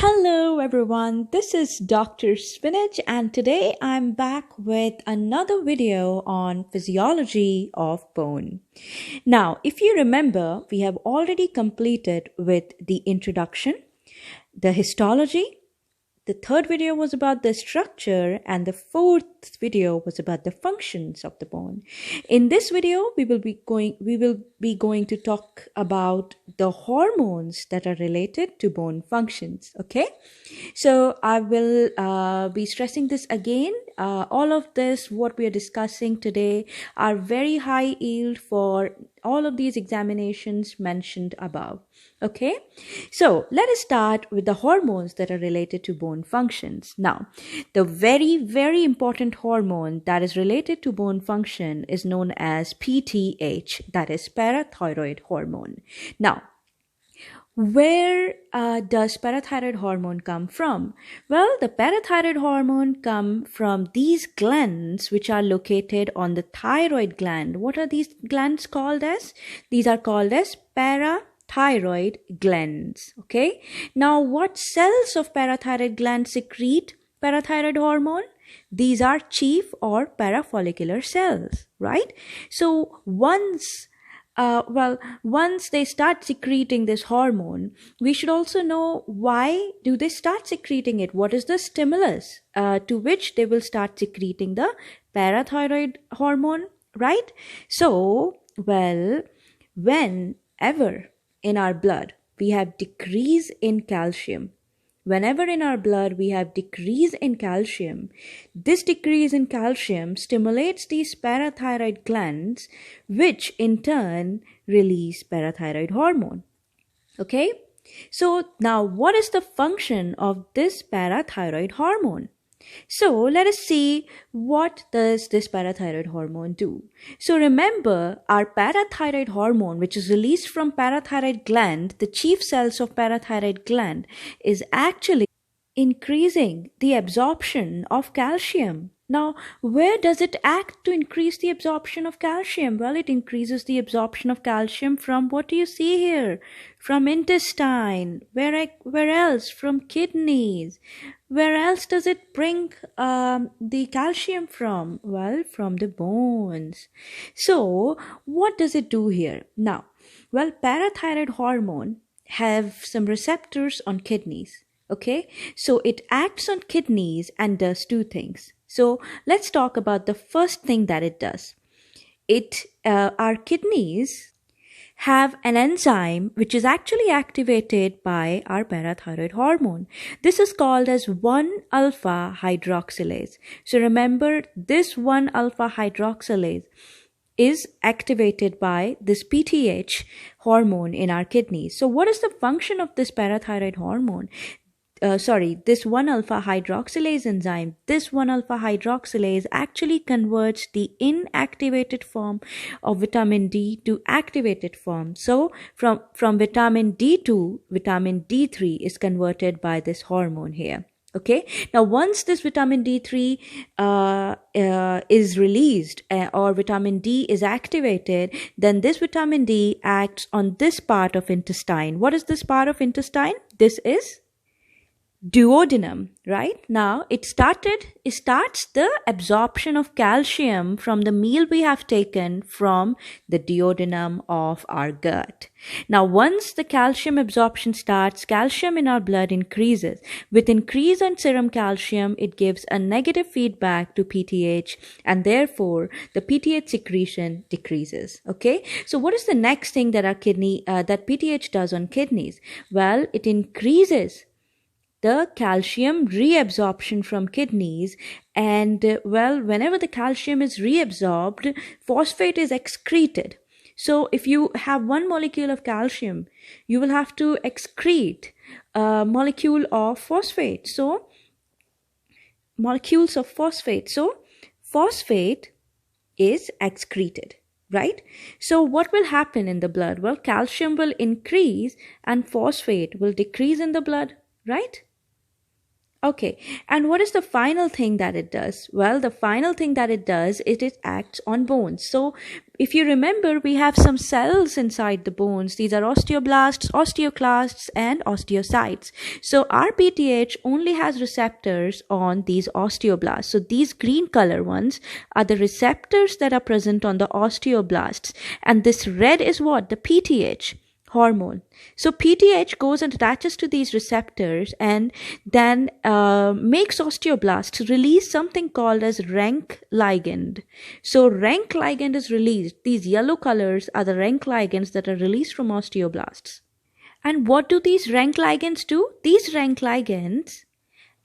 Hello everyone, this is Dr. Spinach and today I'm back with another video on physiology of bone. Now, if you remember, we have already completed with the introduction, the histology. The third video was about the structure and the fourth video was about the functions of the bone. In this video, we will be going to talk about the hormones that are related to bone functions. Okay, so I will be stressing this again. All of this, what we are discussing today, are very high yield for all of these examinations mentioned above. Okay, so let us start with the hormones that are related to bone functions. Now, the very important hormone that is related to bone function is known as PTH, that is parathyroid hormone. Now, where does parathyroid hormone come from? Well, the parathyroid hormone come from these glands which are located on the thyroid gland. What are these glands called as? These are called as parathyroid glands. Okay, now what cells of parathyroid gland secrete parathyroid hormone? These are chief or parafollicular cells, right? So once they start secreting this hormone, we should also know why do they start secreting it? What is the stimulus to which they will start secreting the parathyroid hormone, right? So, well, whenever in our blood we have decrease in calcium, whenever in our blood we have decrease in calcium, this decrease in calcium stimulates these parathyroid glands, which in turn release parathyroid hormone. Okay, so now what is the function of this parathyroid hormone? So let us see, what does this parathyroid hormone do? So remember, our parathyroid hormone, which is released from parathyroid gland, the chief cells of parathyroid gland, is actually increasing the absorption of calcium. Now, where does it act to increase the absorption of calcium? Well, it increases the absorption of calcium from, what do you see here? From intestine. Where else? From kidneys. Where else does it bring the calcium from? Well, from the bones. So, what does it do here? Now, well, parathyroid hormone have some receptors on kidneys. Okay, so it acts on kidneys and does two things. So let's talk about the first thing that it does. Our kidneys have an enzyme which is actually activated by our parathyroid hormone. This is called as 1-alpha hydroxylase. So remember, this 1-alpha hydroxylase is activated by this PTH hormone in our kidneys. So what is the function of this parathyroid hormone? This 1-alpha hydroxylase enzyme, this 1-alpha hydroxylase actually converts the inactivated form of vitamin D to activated form. So from vitamin D to vitamin D3 is converted by this hormone here. Okay, now once this vitamin D3 is released or vitamin D is activated, then this vitamin D acts on this part of intestine. What is this part of intestine? This is duodenum, right? Now it starts the absorption of calcium from the meal we have taken from the duodenum of our gut. Now once the calcium absorption starts, calcium in our blood increases. With increase in serum calcium, it gives a negative feedback to PTH, and therefore the PTH secretion decreases. Okay, so what is the next thing that that PTH does on kidneys? Well, it increases the calcium reabsorption from kidneys, and whenever the calcium is reabsorbed, phosphate is excreted. So if you have one molecule of calcium, you will have to excrete a molecule of phosphate. So molecules of phosphate. So phosphate is excreted, right? So what will happen in the blood? Well, calcium will increase and phosphate will decrease in the blood, right? Okay, and what is the final thing that it does? Well, the final thing that it does is it acts on bones. So, if you remember, we have some cells inside the bones. These are osteoblasts, osteoclasts, and osteocytes. So, our PTH only has receptors on these osteoblasts. So, these green color ones are the receptors that are present on the osteoblasts. And this red is what? The PTH hormone. So PTH goes and attaches to these receptors and then makes osteoblasts release something called as rank ligand. So rank ligand is released. These yellow colors are the rank ligands that are released from osteoblasts. And what do these rank ligands do? These rank ligands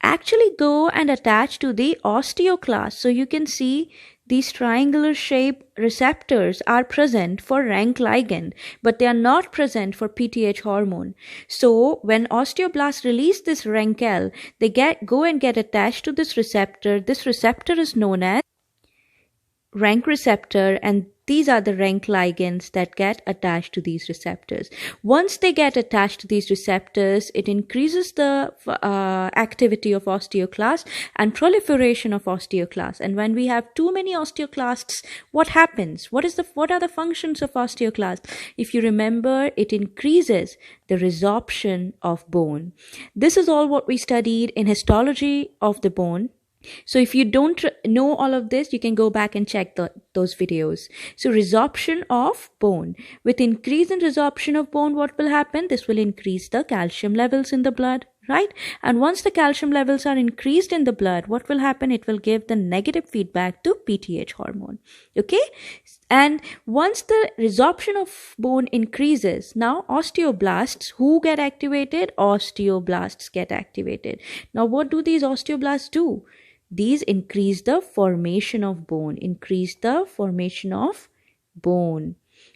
actually go and attach to the osteoclast. So you can see these triangular shaped receptors are present for rank ligand, but they are not present for PTH hormone. So when osteoblasts release this rankel, they go and get attached to this receptor. This receptor is known as rank receptor, and these are the rank ligands that get attached to these receptors. Once they get attached to these receptors, it increases the activity of osteoclasts and proliferation of osteoclasts. And when we have too many osteoclasts, what happens? What are the functions of osteoclasts? If you remember, it increases the resorption of bone. This is all what we studied in histology of the bone. So if you don't know all of this, you can go back and check those videos. So resorption of bone. With increase in resorption of bone, what will happen? This will increase the calcium levels in the blood, right? And once the calcium levels are increased in the blood, what will happen? It will give the negative feedback to PTH hormone. Okay? And once the resorption of bone increases, now osteoblasts who get activated? Osteoblasts get activated. Now what do these osteoblasts do? These increase the formation of bone,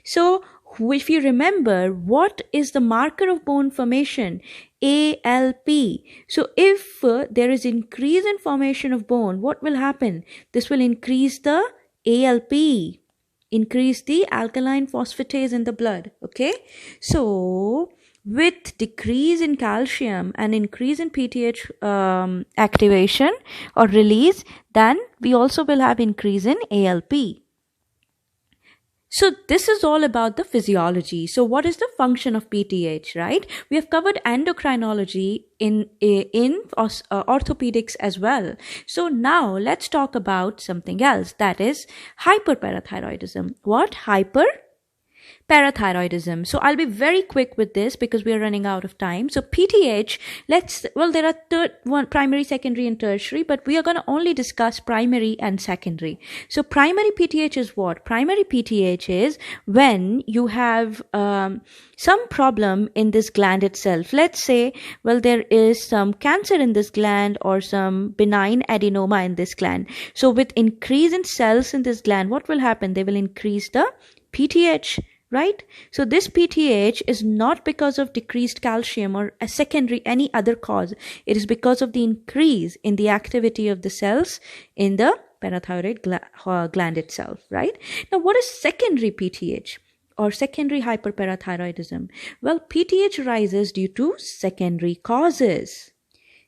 So if you remember, what is the marker of bone formation? ALP. So if there is increase in formation of bone, what will happen? This will increase the ALP, increase the alkaline phosphatase in the blood. Okay. So with decrease in calcium and increase in PTH activation or release, then we also will have increase in ALP. So this is all about the physiology. So what is the function of PTH, right? We have covered endocrinology in orthopaedics as well. So now let's talk about something else, that is hyperparathyroidism. What? Hyperparathyroidism. So I'll be very quick with this because we are running out of time. So PTH, there are primary, secondary and tertiary, but we are going to only discuss primary and secondary. So primary PTH is what? Primary PTH is when you have some problem in this gland itself. Let's say, there is some cancer in this gland or some benign adenoma in this gland. So with increase in cells in this gland, what will happen? They will increase the PTH, right? So this PTH is not because of decreased calcium or a secondary any other cause. It is because of the increase in the activity of the cells in the parathyroid gland itself, right? Now, what is secondary PTH or secondary hyperparathyroidism? Well, PTH rises due to secondary causes.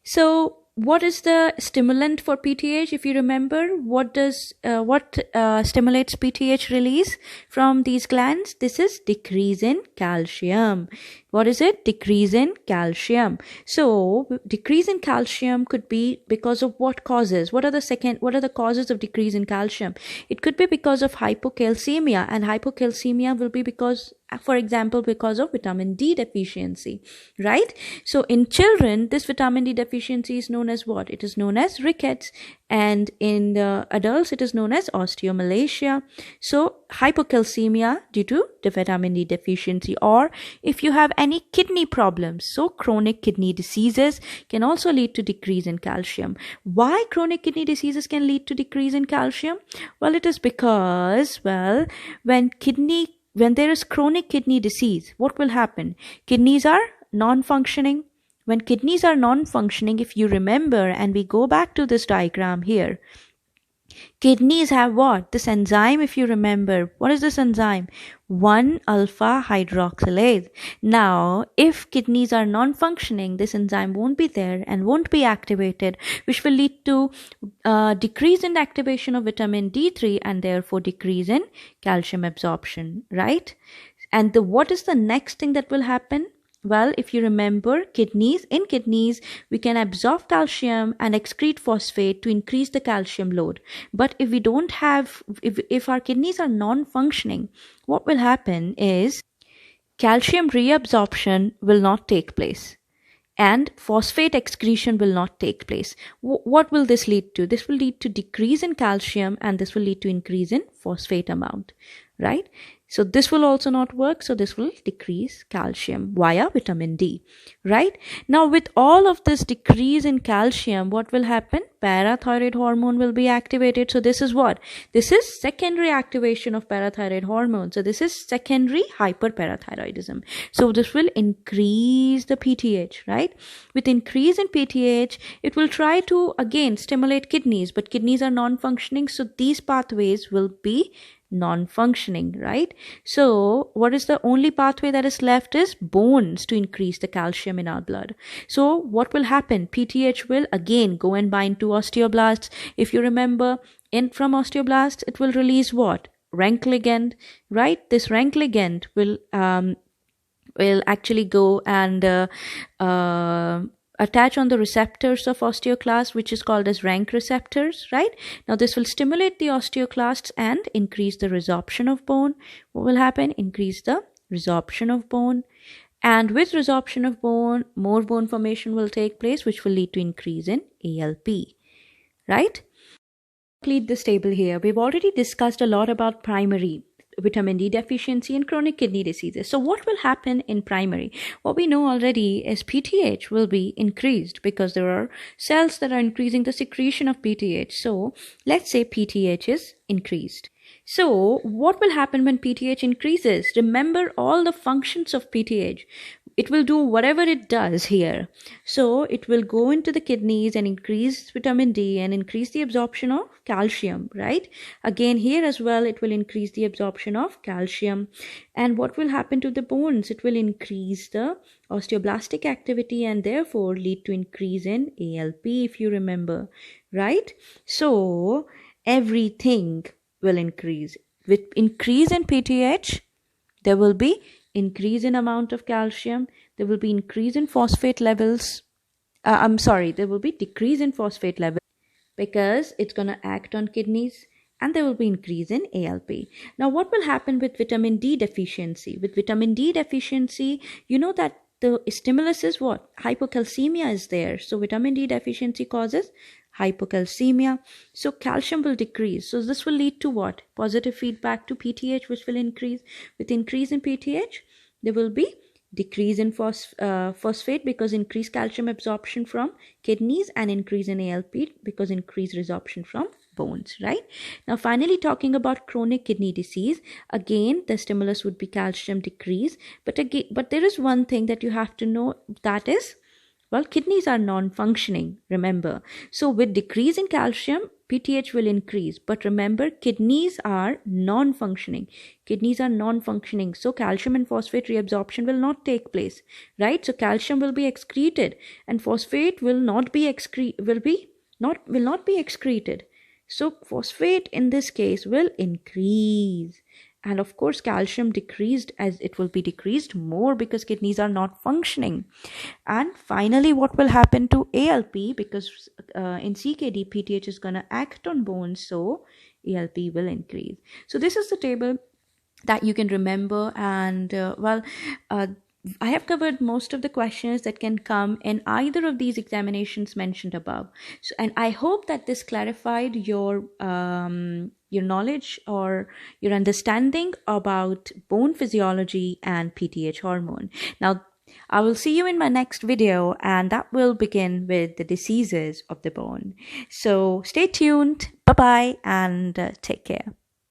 So what is the stimulant for PTH? If you remember, what stimulates PTH release from these glands? This is decrease in calcium. What is it? Decrease in calcium. So decrease in calcium could be because of what causes? What are the causes of decrease in calcium? It could be because of hypocalcemia, and hypocalcemia will be because, for example, because of vitamin D deficiency, right? So in children, this vitamin D deficiency is known as what? It is known as rickets, and in the adults, it is known as osteomalacia. So hypocalcemia due to the vitamin D deficiency, or if you have any kidney problems, so chronic kidney diseases can also lead to decrease in calcium. Why chronic kidney diseases can lead to decrease in calcium? Well, it is because, when there is chronic kidney disease, what will happen? Kidneys are non-functioning. When kidneys are non-functioning, if you remember, and we go back to this diagram here, Kidneys have what? This enzyme, if you remember. What is this enzyme? 1-alpha hydroxylase. Now, if kidneys are non-functioning, this enzyme won't be there and won't be activated, which will lead to decrease in activation of vitamin D3 and therefore decrease in calcium absorption, right? And what is the next thing that will happen? Well, if you remember, in kidneys, we can absorb calcium and excrete phosphate to increase the calcium load. But if we don't have, if our kidneys are non-functioning, what will happen is calcium reabsorption will not take place and phosphate excretion will not take place. What will this lead to? This will lead to decrease in calcium and this will lead to increase in phosphate amount, right? So this will also not work. So this will decrease calcium via vitamin D, right? Now with all of this decrease in calcium, what will happen? Parathyroid hormone will be activated. So this is what? This is secondary activation of parathyroid hormone. So this is secondary hyperparathyroidism. So this will increase the PTH, right? With increase in PTH, it will try to again stimulate kidneys, but kidneys are non-functioning. So these pathways will be non-functioning, right? So what is the only pathway that is left is bones to increase the calcium in our blood. So what will happen? PTH will again go and bind to osteoblasts. If you remember, from osteoblasts, it will release what? Rank ligand, right? This rank ligand will actually go and attach on the receptors of osteoclasts, which is called as rank receptors, right? Now this will stimulate the osteoclasts and increase the resorption of bone. What will happen? Increase the resorption of bone. And with resorption of bone, more bone formation will take place, which will lead to increase in ALP, right? Complete this table here. We've already discussed a lot about primary vitamin D deficiency and chronic kidney diseases. So what will happen in primary? What we know already is PTH will be increased because there are cells that are increasing the secretion of PTH. So let's say PTH is increased. So what will happen when PTH increases? Remember all the functions of PTH. It will do whatever it does here. So it will go into the kidneys and increase vitamin D and increase the absorption of calcium, right? Again, here as well, it will increase the absorption of calcium. And what will happen to the bones? It will increase the osteoblastic activity and therefore lead to increase in ALP, if you remember, right? So everything will increase. With increase in PTH, there will be increase in amount of calcium, there will be increase in phosphate levels. There will be decrease in phosphate levels because it's going to act on kidneys, and there will be increase in ALP. Now, what will happen with vitamin D deficiency? With vitamin D deficiency, you know that the stimulus is what? Hypocalcemia is there. So vitamin D deficiency causes hypocalcemia. So calcium will decrease. So this will lead to what? Positive feedback to PTH, which will increase. With increase in PTH, there will be decrease in phosphate because increased calcium absorption from kidneys, and increase in ALP because increased resorption from bones, right? Now, finally, talking about chronic kidney disease, again, the stimulus would be calcium decrease. But there is one thing that you have to know, that is, well, kidneys are non-functioning, remember. So with decrease in calcium, PTH will increase. But remember, kidneys are non-functioning. Kidneys are non-functioning. So calcium and phosphate reabsorption will not take place, right? So calcium will be excreted and phosphate will not be excreted. So phosphate in this case will increase. And of course, calcium decreased, as it will be decreased more because kidneys are not functioning. And finally, what will happen to ALP? Because in CKD, PTH is going to act on bones, so ALP will increase. So this is the table that you can remember. And I have covered most of the questions that can come in either of these examinations mentioned above. So, and I hope that this clarified your knowledge or your understanding about bone physiology and PTH hormone. Now, I will see you in my next video, and that will begin with the diseases of the bone. So stay tuned. Bye-bye and take care.